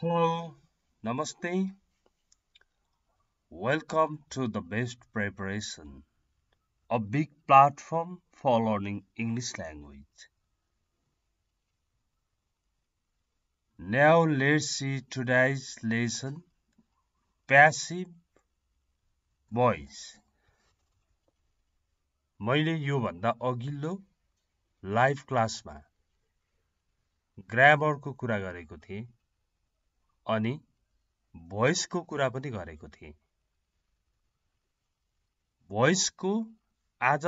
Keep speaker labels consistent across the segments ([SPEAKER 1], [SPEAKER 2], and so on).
[SPEAKER 1] Hello, Namaste. Welcome to the Best Preparation, a big platform for learning English language. Now let's see today's lesson, passive voice. मैले योभन्दा अघिल्लो live क्लासमा ग्रामरको कुरा गरेको थिएँ अनि भोइसको कुरा पनि गरेको थिएँ। भोइसको आज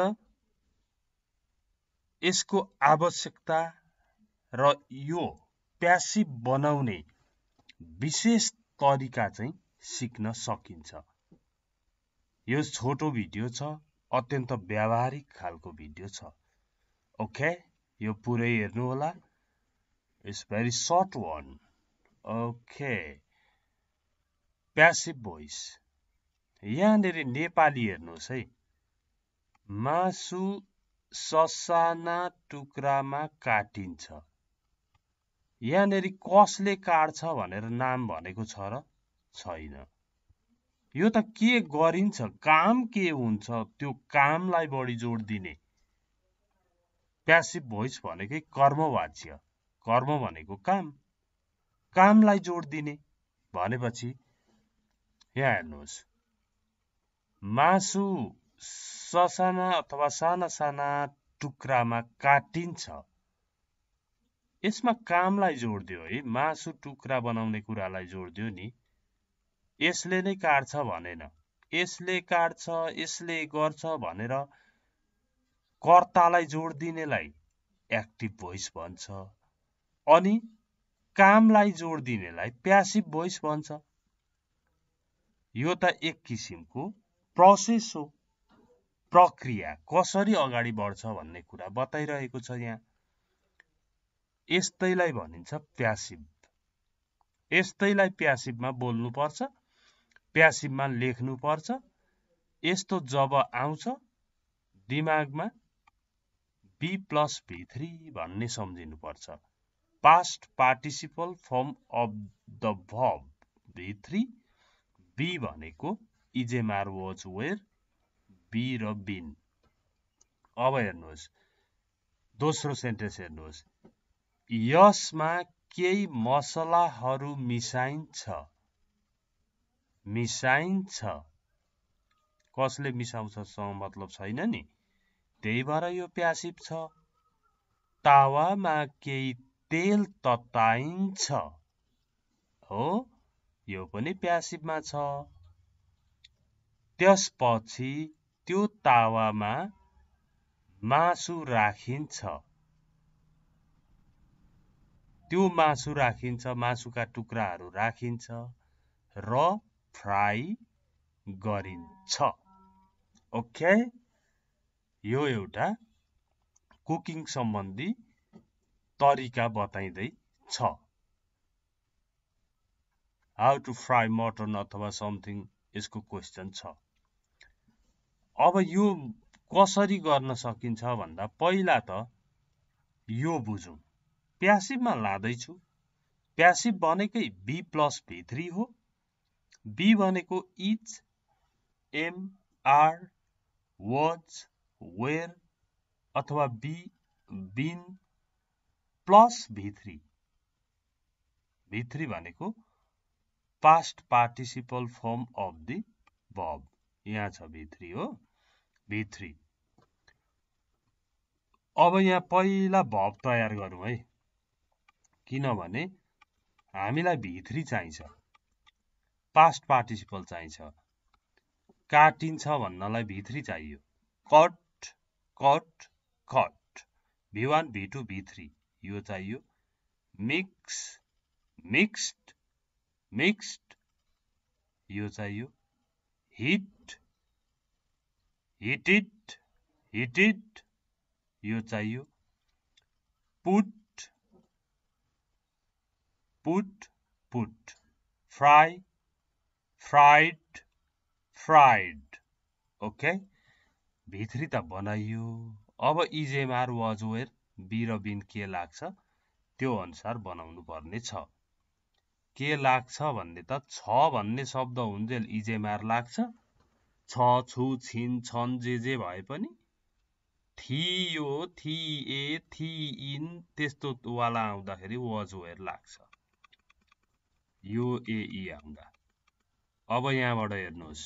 [SPEAKER 1] यसको आवश्यकता र यो प्यासिभ बनाउने विशेष तरिका चाहिँ सिक्न सकिन्छ। यो छोटो भिडियो छ, अत्यन्त व्यावहारिक खालको भिडियो छ। ओके, यो पुरै हेर्नु होला। It's very short one. Okay, passive voice. यहाँनिर नेपाली हेर्नुहोस् है। मासु ससाना टुक्रामा काटिन्छ। यहाँनिर कसले काट्छ भनेर नाम भनेको छ र छैन। यो त के गरिन्छ, काम के हुन्छ, त्यो कामलाई बढी जोड दिने। प्यासिभ भोइस भनेकै कर्मवाच्य, कर्म भनेको काम, कामलाई जोड दिने भनेपछि यहाँ हेर्नुहोस्, मासु ससाना अथवा साना साना टुक्रामा काटिन्छ। यसमा कामलाई जोड दियो है, मासु टुक्रा बनाउने कुरालाई जोड दियो नि। यसले नै काट्छ भनेन, यसले काट्छ, यसले गर्छ भनेर कर्तालाई जोड दिनेलाई एक्टिभ भोइस भन्छ अनि कामलाई जोड दिनेलाई प्यासिभ भोइस भन्छ। यो त एक किसिमको प्रोसेस हो, प्रक्रिया कसरी अगाडि बढ्छ भन्ने कुरा बताइरहेको छ यहाँ। यस्तैलाई भनिन्छ प्यासिभ। यस्तैलाई प्यासिभमा बोल्नु पर्छ, प्यासिभमा लेख्नु पर्छ। यस्तो जब आउँछ दिमागमा बी प्लस भी3 भन्ने सम्झिनु पर्छ। Past participle form of the verb भी3, बी भनेको इजेमार वाज वेयर, बी र बिन। अब हेर्नुहोस्, दोस्रो सेन्टेन्स हेर्नुहोस्, यसमा केही मसलाहरू मिसाइन्छ। मिसाइन्छ, कसले मिसाउँछसँग मतलब छैन नि, त्यही भएर यो प्यासिभ छ। तावामा केही तेल तताइन्छ, हो यो पनि प्यासिभमा छ। त्यसपछि त्यो तावामा मासु राखिन्छ। त्यो मासु राखिन्छ, मासुका टुक्राहरू राखिन्छ र फ्राई गरिन्छ। ओके, यो एउटा कुकिङ सम्बन्धी तरिका बताइँदै छ। हाउ टु फ्राई मटन अथवा समथिङ यसको क्वेसन छ। अब यो कसरी गर्न सकिन्छ भन्दा पहिला त यो बुझौँ। प्यासिभमा लाँदैछु, प्यासिभ भनेकै बी प्लस भी3 हो। बी भनेको is, am, are, was, were अथवा बी, बिन प्लस भी3। भी3 भनेको past participle form of the verb, यहाँ छ भी3 हो, भी3। अब यहाँ पहिला भर्ब तयार गरौँ है, किनभने हामीलाई भी3 चाहिन्छ, पास्ट पार्टिसिपल चाहिन्छ। काटिन्छ भन्नलाई भी3 चाहियो। कट, कट, कट, भी1, भी2, भी3 यो चाहियो। मिक्स, मिक्स्ड, मिक्स्ड यो चाहियो। हिट, हिटेड, हिटेड यो चाहियो। Put, put, put, fry, fried, fried. Okay, भी3 त बनाइयो। अब इजेमार वाज वेयर, बी र बिन के लाग्छ त्यो अनुसार बनाउनु पर्ने छ। के लाग्छ भन्ने त छ भन्ने शब्द हुन्जेल इजेमार लाग्छ। छ छु छिन छन् जे भए पनि थियो थिए थिइन् त्यस्तो वाला आउँदाखेरि वाज वेयर लाग्छ। यो एई आउँदा। अब यहाँबाट हेर्नुहोस्,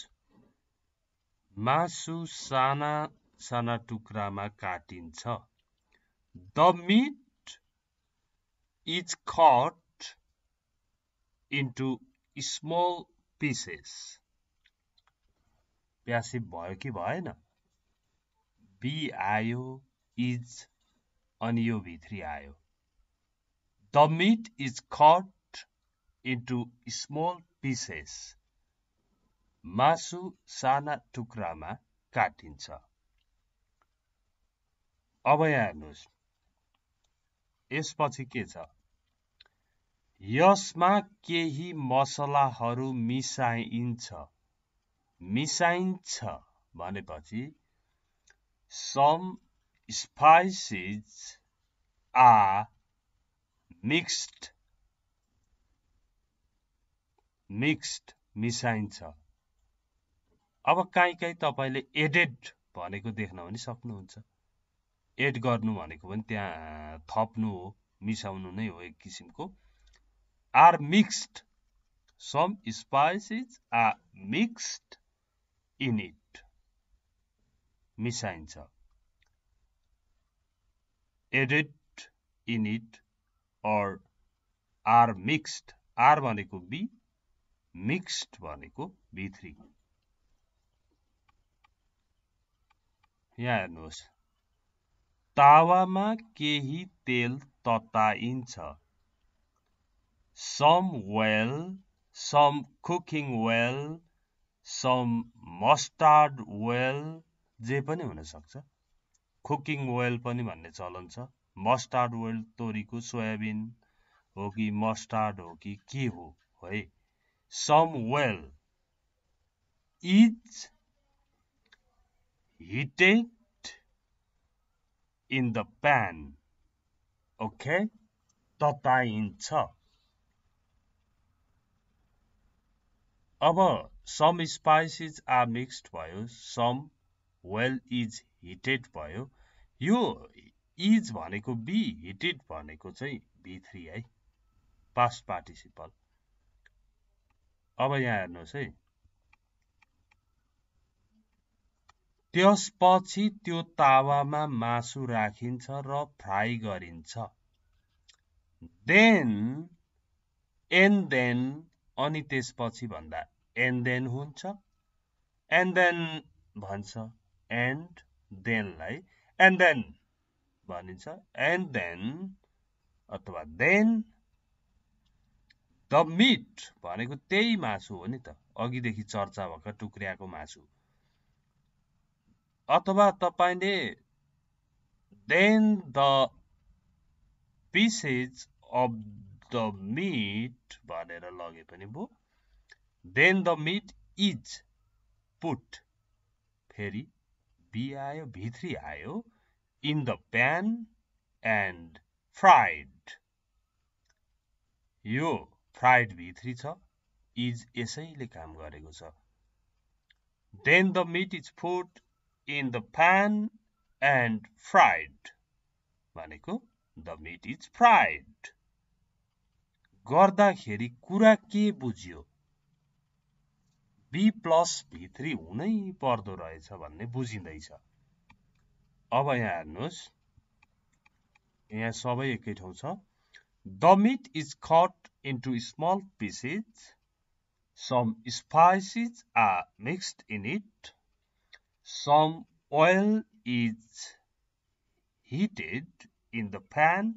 [SPEAKER 1] मासु साना साना टुक्रामा काटिन्छ। The meat is cut into small pieces. Passive भयो कि भएन? बी आयो, इज अनि यो भित्री आयो। The meat is cut into small pieces. मासु साना टुक्रामा काटिन्छ। अब यहाँ हेर्नुहोस्, यसपछि के छ? यसमा केही मसलाहरू मिसाइन्छ। मिसाइन्छ भनेपछि some spices are mixed. मिसाइन्छ। अब काहीँ तपाईले एडेड भनेको देख्न पनि सक्नुहुन्छ। एड गर्नु भनेको पनि त्यहाँ थप्नु हो, मिसाउनु नै हो एक किसिमको। Are mixed, some spices are mixed in it, मिसाइन्छ। Added in it or are mixed, are भनेको बी, मिक्स्ड भनेको भित्री। यहाँ हेर्नुहोस्, तावामा केही तेल तताइन्छ। Some well, some cooking well, some mustard well, जे पनि हुन सक्छ। कुकिङ वेल पनि भन्ने चलन छ। मस्टार्ड वेल तोरीको सोयाबिन हो कि मस्टार्ड हो कि के हो है। Some well is heated in the pan. Okay? तताइन्छ। अब some spices are mixed भयो, some well is heated भयो। यो is भनेको बी, heated भनेको चाहिँ भित्री है, पास्ट पार्टिसिपल। अब यहाँ हेर्नुहोस् है, त्यसपछि त्यो तावामा मासु राखिन्छ र फ्राई गरिन्छ। देन, एन्ड देन, अनि त्यसपछि भन्दा एन्ड देन हुन्छ। एन्ड देन भन्छ, एन्ड देनलाई एन्ड देन भनिन्छ। एन्ड देन अथवा देन द मिट भनेको त्यही मासु हो नि त, अघिदेखि चर्चा भएको टुक्र्याको मासु। अथवा तपाईले then the pieces of the meat भनेर लगे पनि भो। Then the meat is put, फेरि बी आयो, भित्री आयो, in the pan and fried. यो फ्राइड भित्री छ, इज यसैले काम गरेको छ। Then the meat is put in the pan and fried भनेको द मिट इज फ्राइड। गर्दाखेरि कुरा के बुझ्यो? बी प्लस भित्री हुनै पर्दो रहेछ भन्ने बुझिँदैछ। अब यहाँ हेर्नुहोस्, यहाँ सबै एकै ठाउँ छ। The meat is cut into small pieces. Some spices are mixed in it. Some oil is heated in the pan.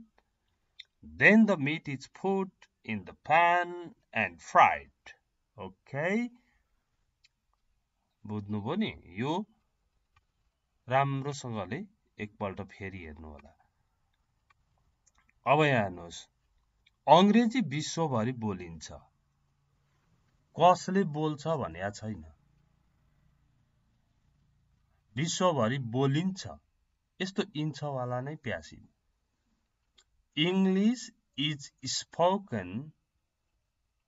[SPEAKER 1] Then the meat is put in the pan and fried. Okay? बुझ्नुभयो नि? यो राम्रोसँगले एकपल्ट फेरि हेर्नु होला। अब यहाँ हेर्नुहोस्, अंग्रेजी विश्वभरि बोलिन्छ। कसले बोल्छ भन्या छैन, विश्वभरि बोलिन्छ। यस्तो इन्छवाला नै passive. English is spoken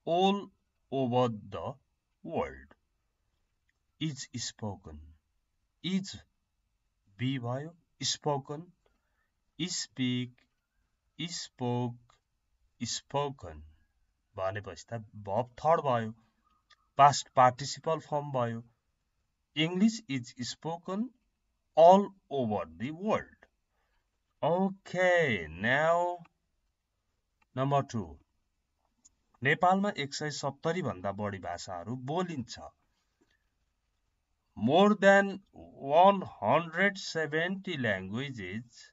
[SPEAKER 1] all over the world. Is spoken. Is be भयो, spoken, speak, spoke, spoken भनेपछि त verb third भयो, past participle form भयो. English is spoken all over the world. Okay, now number 2. नेपालमा 170 भन्दा बढी भाषाहरू बोलिन्छ. More than 170 languages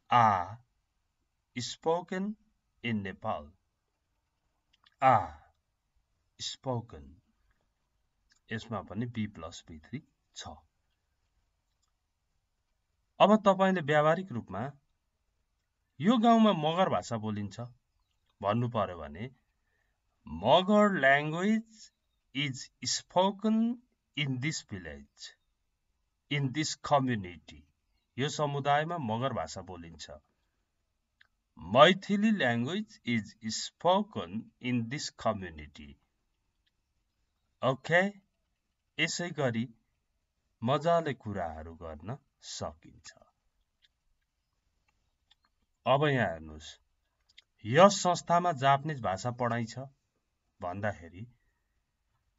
[SPEAKER 1] are spoken in Nepal. Are spoken. यसमा पनि B plus B3 छ. अब तपाईले व्यावहारिक रूपमा यो गाउँमा मगर भाषा बोलिन्छ भन्नु पर्यो भने Magar language is spoken in this village, in this community. यो समुदायमा मगर भाषा बोलिन्छ. Maithili language is spoken in this community. Okay? यसै गरी मजाले कुराहरू गर्न सकिन्छ. अब यहाँ हेर्नुस्. यस संस्थामा जापानिज भाषा पढाइन्छ भन्दाखेरि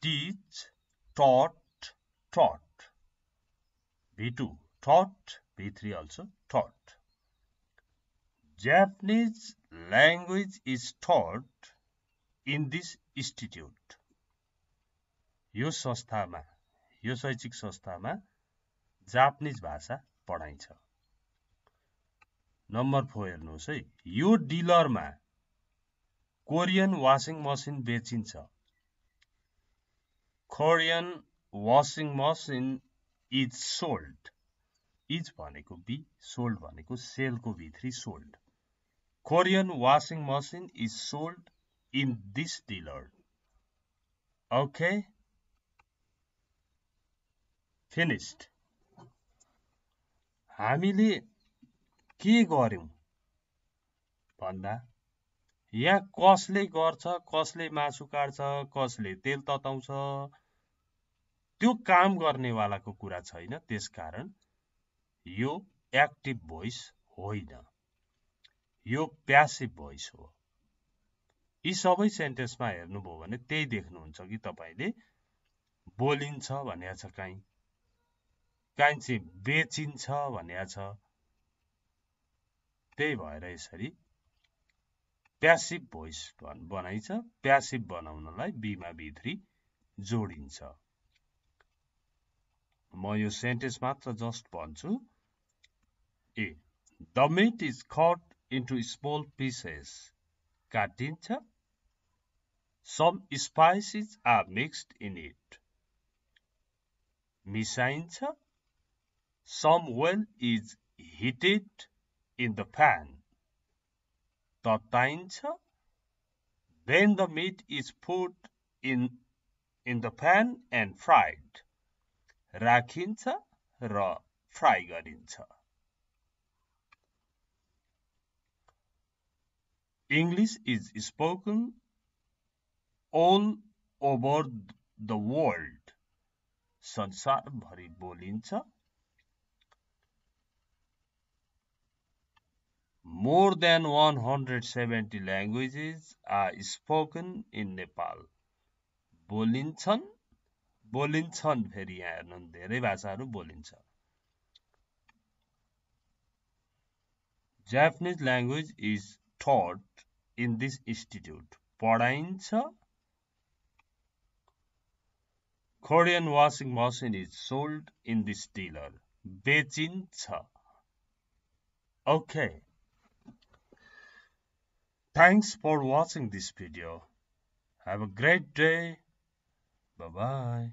[SPEAKER 1] teach, taught, taught. B2, taught, B3 also taught. Japanese language is taught in this institute. यो संस्थामा, यो शैक्षिक संस्थामा जापानिज भाषा पढाइन्छ. नम्बर 4 हेर्नुहोस् है. यो डिलरमा कोरियन वाशिङ मसिन बेचिन्छ. Korean washing machine is sold. Is भनेको B, sold भनेको sell को B3 sold. Korean washing machine is sold in this dealer. Okay? Finished. हामीले के गर्यौं भन्दा यहाँ कसले गर्छ, कसले मासु काट्छ, कसले तेल तताउँछ, त्यो काम गर्नेवालाको कुरा छैन. त्यसकारण यो एक्टिभ भोइस होइन, यो प्यासिभ भोइस हो. यी सबै सेन्टेन्समा हेर्नुभयो भने त्यही देख्नुहुन्छ कि तपाईले बोलिन्छ भनेको छ, काहीँ चाहिँ बेचिन्छ भनेको छ. त्यही भएर यसरी प्यासिभ भोइस बनाइन्छ. प्यासिभ बनाउनलाई B मा B3 जोडिन्छ. म यो सेन्टेन्स मात्र जस्ट भन्छु. A. The meat is cut into small pieces. काटिन्छ. Some spices are mixed in it. मिसाइन्छ. Some oil is heated in the pan. तताइन्छ. Then the meat is put in the pan and fried. राखिन्छ र fry गरिन्छ. English is spoken all over the world. संसारभरि बोलिन्छ. More than 170 languages are spoken in Nepal. बोलिन्छन्, बोलिन्छन्. फेरि यहाँ हेर्नु, धेरै भाषाहरू बोलिन्छ. Japanese language is taught in this institute. पढाइन्छ. Korean washing machine is sold in this dealer. बेचिन्छ. Okay. Thanks for watching this video. Have a great day. Bye-bye.